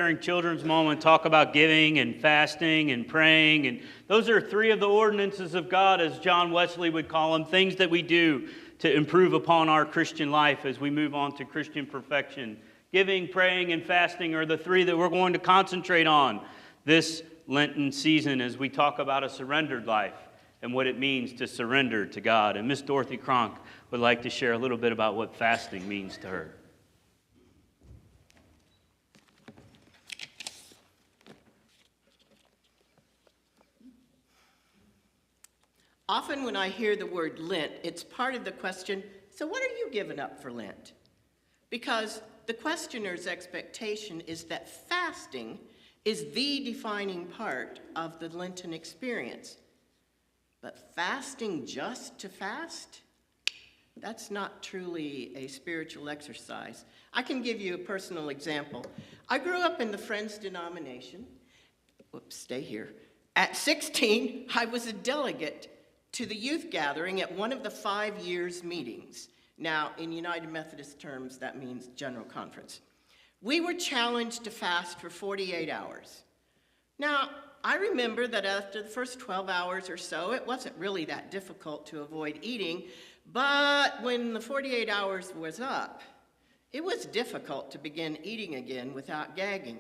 During children's moment, talk about giving and fasting and praying, and those are three of the ordinances of God, as John Wesley would call them, things that we do to improve upon our Christian life as we move on to Christian perfection. Giving, praying, and fasting are the three that we're going to concentrate on this Lenten season as we talk about a surrendered life and what it means to surrender to God. And Miss Dorothy Cronk would like to share a little bit about what fasting means to her. Often when I hear the word Lent, it's part of the question, so what are you giving up for Lent? Because the questioner's expectation is that fasting is the defining part of the Lenten experience. But fasting just to fast? That's not truly a spiritual exercise. I can give you a personal example. I grew up in the Friends denomination. Stay here. At 16, I was a delegate to the youth gathering at one of the 5 years meetings. Now, in United Methodist terms, that means General Conference. We were challenged to fast for 48 hours. Now, I remember that after the first 12 hours or so, it wasn't really that difficult to avoid eating, but when the 48 hours was up, it was difficult to begin eating again without gagging.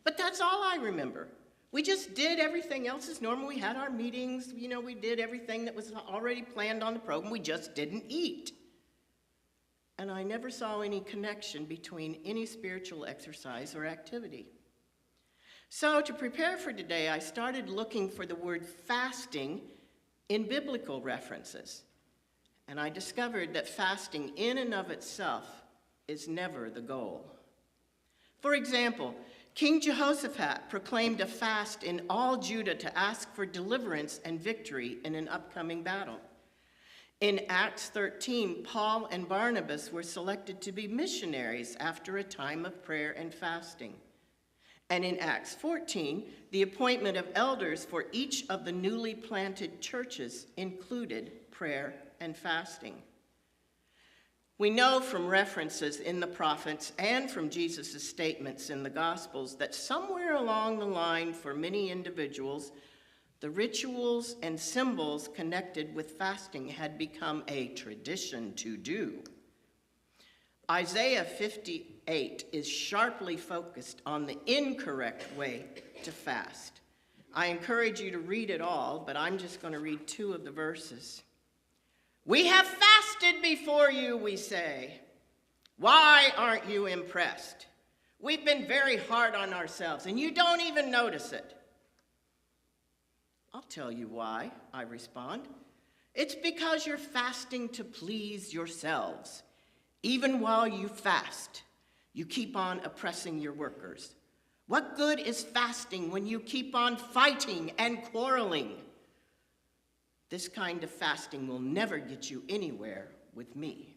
But that's all I remember. We just did everything else as normal. We had our meetings, we did everything that was already planned on the program. We just didn't eat. And I never saw any connection between any spiritual exercise or activity. So to prepare for today, I started looking for the word fasting in biblical references. And I discovered that fasting in and of itself is never the goal. For example, King Jehoshaphat proclaimed a fast in all Judah to ask for deliverance and victory in an upcoming battle. In Acts 13, Paul and Barnabas were selected to be missionaries after a time of prayer and fasting. And in Acts 14, the appointment of elders for each of the newly planted churches included prayer and fasting. We know from references in the prophets and from Jesus' statements in the Gospels that somewhere along the line for many individuals, the rituals and symbols connected with fasting had become a tradition to do. Isaiah 58 is sharply focused on the incorrect way to fast. I encourage you to read it all, but I'm just going to read 2 of the verses. We have fasted before you, we say. Why aren't you impressed? We've been very hard on ourselves, and you don't even notice it. I'll tell you why, I respond. It's because you're fasting to please yourselves. Even while you fast, you keep on oppressing your workers. What good is fasting when you keep on fighting and quarreling? This kind of fasting will never get you anywhere with me.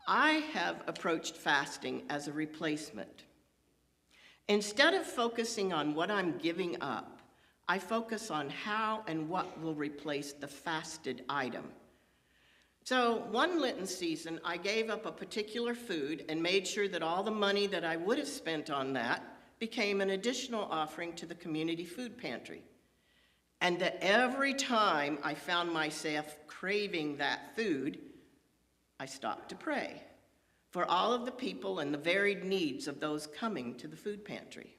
I have approached fasting as a replacement. Instead of focusing on what I'm giving up, I focus on how and what will replace the fasted item. So one Lenten season, I gave up a particular food and made sure that all the money that I would have spent on that became an additional offering to the community food pantry. And that every time I found myself craving that food, I stopped to pray for all of the people and the varied needs of those coming to the food pantry.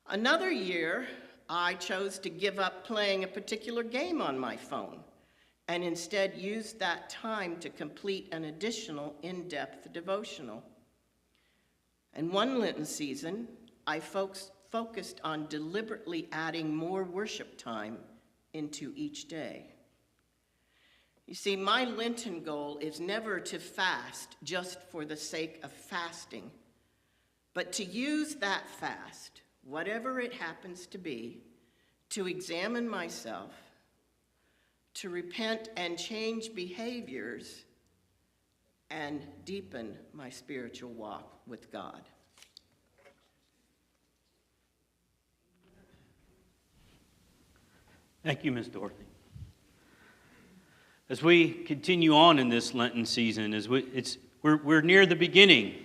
Another year, I chose to give up playing a particular game on my phone and instead used that time to complete an additional in-depth devotional. And one Lenten season, I focused on deliberately adding more worship time into each day. You see, my Lenten goal is never to fast just for the sake of fasting, but to use that fast, whatever it happens to be, to examine myself, to repent and change behaviors, and deepen my spiritual walk with God. Thank you, Ms. Dorothy. As we continue on in this Lenten season, it's We're near the beginning